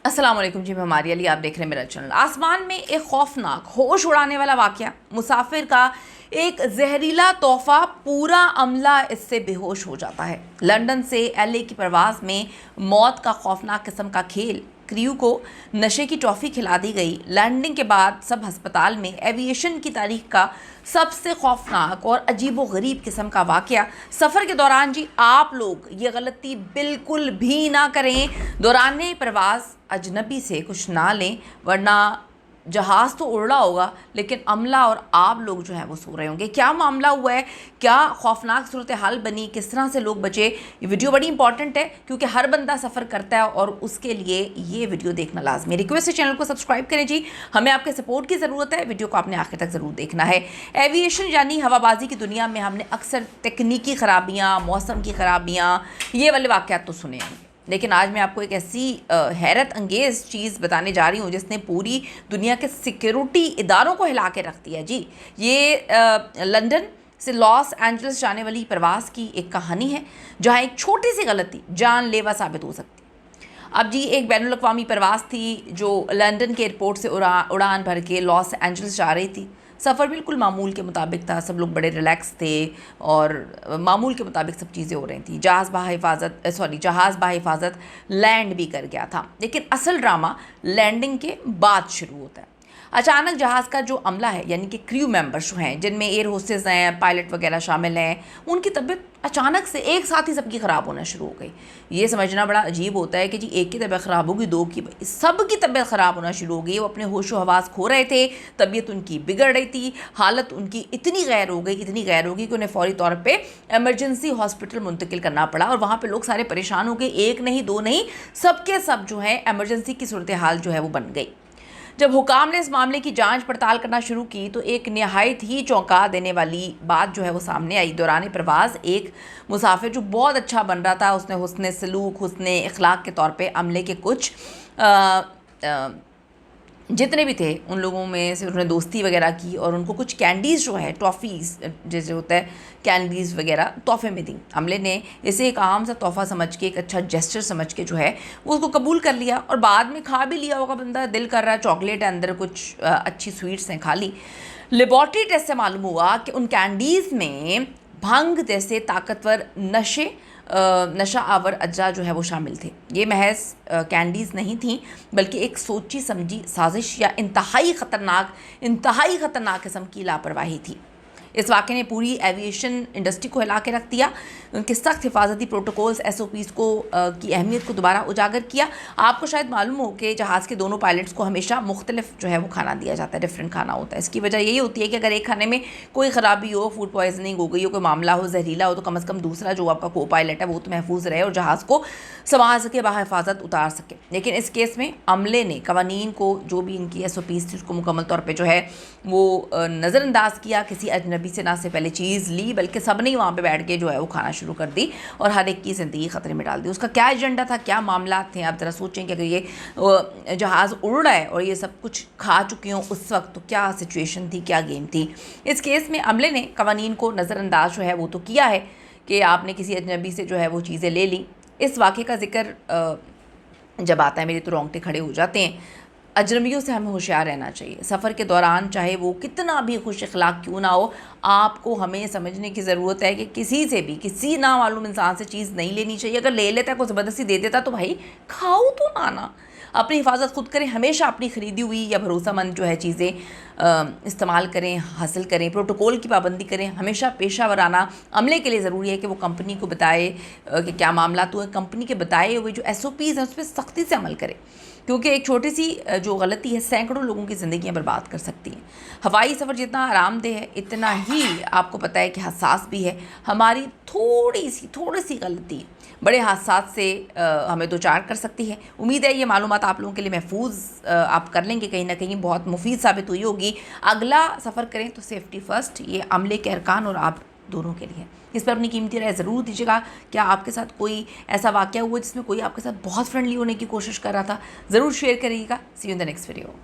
अस्सलाम वालेकुम जी, मैं हमारी अली, आप देख रहे हैं मेरा चैनल। आसमान में एक खौफनाक होश उड़ाने वाला वाक़या, मुसाफिर का एक जहरीला तोहफा, पूरा अमला इससे बेहोश हो जाता है। लंदन से एलए की परवाज़ में मौत का खौफनाक किस्म का खेल, क्रू को नशे की टॉफ़ी खिला दी गई। लैंडिंग के बाद सब हस्पताल में एविएशन की तारीख का सबसे खौफनाक और अजीबो गरीब किस्म का वाक़या। सफ़र के दौरान जी आप लोग ये गलती बिल्कुल भी ना करें, दौरान परवाज़ अजनबी से कुछ ना लें, वरना जहाज़ तो उड़ रहा होगा लेकिन अमला और आप लोग जो है वो सो रहे होंगे। क्या मामला हुआ है, क्या खौफनाक सूरत हाल बनी, किस तरह से लोग बचे, ये वीडियो बड़ी इंपॉर्टेंट है क्योंकि हर बंदा सफ़र करता है और उसके लिए ये वीडियो देखना लाजमी। रिक्वेस्ट है चैनल को सब्सक्राइब करें जी, हमें आपके सपोर्ट की ज़रूरत है। वीडियो को आपने आखिर तक ज़रूर देखना है। एविएशन यानी हवाबाजी की दुनिया में हमने अक्सर तकनीकी ख़राबियाँ, मौसम की ख़राबियाँ, ये वाले वाक़यात तो सुने हैं, लेकिन आज मैं आपको एक ऐसी हैरत अंगेज़ चीज़ बताने जा रही हूँ जिसने पूरी दुनिया के सिक्योरिटी इदारों को हिला के रख दिया जी। ये लंदन से लॉस एंजल्स जाने वाली परवाज़ की एक कहानी है जहाँ एक छोटी सी गलती जानलेवा साबित हो सकती है। अब जी एक बैनुल अक़वामी परवाज़ थी जो लंदन के एयरपोर्ट से उड़ान भर के लॉस एंजल्स जा रही थी। सफ़र बिल्कुल मामूल के मुताबिक था, सब लोग बड़े रिलैक्स थे और मामूल के मुताबिक सब चीज़ें हो रही थी। जहाज़ बाहिफाजत लैंड भी कर गया था, लेकिन असल ड्रामा लैंडिंग के बाद शुरू होता है। अचानक जहाज़ का जो अमला है यानी कि क्रू मेंबर्स जो हैं, जिनमें एयर होस्टेस हैं, पायलट वगैरह शामिल हैं, उनकी तबीयत अचानक से एक साथ ही सबकी ख़राब होना शुरू हो गई। ये समझना बड़ा अजीब होता है कि जी एक की तबीयत ख़राब होगी, दो की, सब की तबीयत ख़राब होना शुरू हो गई। वो अपने होशो हवास खो रहे थे, तबीयत उनकी बिगड़ रही थी, हालत उनकी इतनी गैर हो गई कि उन्हें फ़ौरी तौर पर एमरजेंसी हॉस्पिटल मुंतकिल करना पड़ा। और वहाँ पर लोग सारे परेशान हो गए, एक नहीं दो नहीं, सबके सब जो है एमरजेंसी की सूरत हाल जो है वो बन गई। जब हुकाम ने इस मामले की जांच पड़ताल करना शुरू की तो एक नहायत ही चौंका देने वाली बात जो है वो सामने आई। दौरान प्रवास एक मुसाफिर जो बहुत अच्छा बन रहा था, उसने हुस्न सलूक, हुस्न इखलाक के तौर पे अमले के कुछ जितने भी थे उन लोगों में से उन्होंने दोस्ती वगैरह की और उनको कुछ कैंडीज़ जो है, टॉफ़ीज़ जैसे होता है कैंडीज़ वगैरह, तोहफे में दी। अमले ने इसे एक आम सा तोहफ़ा समझ के, एक अच्छा जेस्चर समझ के जो है वो उसको कबूल कर लिया और बाद में खा भी लिया होगा। बंदा दिल कर रहा है, चॉकलेट है अंदर, कुछ अच्छी स्वीट्स हैं, खा ली। लेबॉर्ट्री टेस्ट से मालूम हुआ कि उन कैंडीज़ में भंग जैसे ताकतवर नशा आवर अज्जा जो है वो शामिल थे। ये महज कैंडीज़ नहीं थी बल्कि एक सोची समझी साजिश या इंतहाई ख़तरनाक किस्म की लापरवाही थी। इस वाक़े ने पूरी एविएशन इंडस्ट्री को हिला के रख दिया। उनके सख्त हिफाजती प्रोटोकॉल्स, SOPs को की अहमियत को दोबारा उजागर किया। आपको शायद मालूम हो कि जहाज़ के दोनों पायलट्स को हमेशा मुख्तलिफ जो है वो खाना दिया जाता है, डिफरेंट खाना होता है। इसकी वजह यही होती है कि अगर एक खाने में कोई ख़राबी हो, फूड पॉइजनिंग हो गई हो, कोई मामला हो, जहरीला हो, तो कम अज़ कम दूसरा जो आपका को पायलट है वो तो महफूज रहे और जहाज़ को संभाल सके, बाहिफाजत उतार सके। लेकिन इस केस में अमले ने कवानीन को, जो भी इनकी SOPs थी, उसको मुकम्मल तौर पर जो है वो नज़रअंदाज किया। किसी अजनबी से ना से पहले चीज़ ली बल्कि सब ने वहाँ पे बैठ के जो है वो खाना शुरू कर दी और हर एक की ज़िंदगी ख़तरे में डाल दी। उसका क्या एजेंडा था, क्या मामला थे, आप ज़रा सोचें कि अगर ये जहाज़ उड़ रहा है और ये सब कुछ खा चुकी हों उस वक्त, तो क्या सिचुएशन थी, क्या गेम थी। इस केस में अमले ने कवानीन को नज़रअंदाज जो है वो तो किया है कि आपने किसी अजनबी से जो है वो चीज़ें ले ली। इस वाक़े का जिक्र जब आता है मेरे तो रोंगटे खड़े हो जाते हैं। अजनबियों से हमें होशियार रहना चाहिए। सफ़र के दौरान चाहे वो कितना भी खुश अखलाक क्यों ना हो, आपको हमें समझने की ज़रूरत है कि किसी से भी, किसी नामालूम इंसान से चीज़ नहीं लेनी चाहिए। अगर ले लेता है, कोई ज़बरदस्ती दे देता, तो भाई खाओ तो ना। अपनी हिफाजत खुद करें। हमेशा अपनी ख़रीदी हुई या भरोसामंद जो है चीज़ें इस्तेमाल करें, हासिल करें। प्रोटोकॉल की पाबंदी करें। हमेशा पेशा वराना अमले के लिए ज़रूरी है कि वो कंपनी को बताए कि क्या मामला, तो कंपनी के बताए हुए जो SOPs हैं उस पर सख्ती से अमल करें, क्योंकि एक छोटी सी जो गलती है सैकड़ों लोगों की ज़िंदगियां बर्बाद कर सकती हैं। हवाई सफ़र जितना आरामदेह है इतना ही आपको पता है कि हसास भी है। हमारी थोड़ी सी गलती बड़े हादसात से हमें दो चार कर सकती है। उम्मीद है ये मालूमात आप लोगों के लिए महफूज आप कर लेंगे, कहीं ना कहीं बहुत मुफीद साबित हुई होगी। अगला सफ़र करें तो सेफ्टी फ़र्स्ट, ये अमले के अरकान और आप दोनों के लिए। इस पर अपनी कीमती राय ज़रूर दीजिएगा। क्या आपके साथ कोई ऐसा वाक़या हुआ जिसमें कोई आपके साथ बहुत फ्रेंडली होने की कोशिश कर रहा था? ज़रूर शेयर करिएगा। See you in the next video.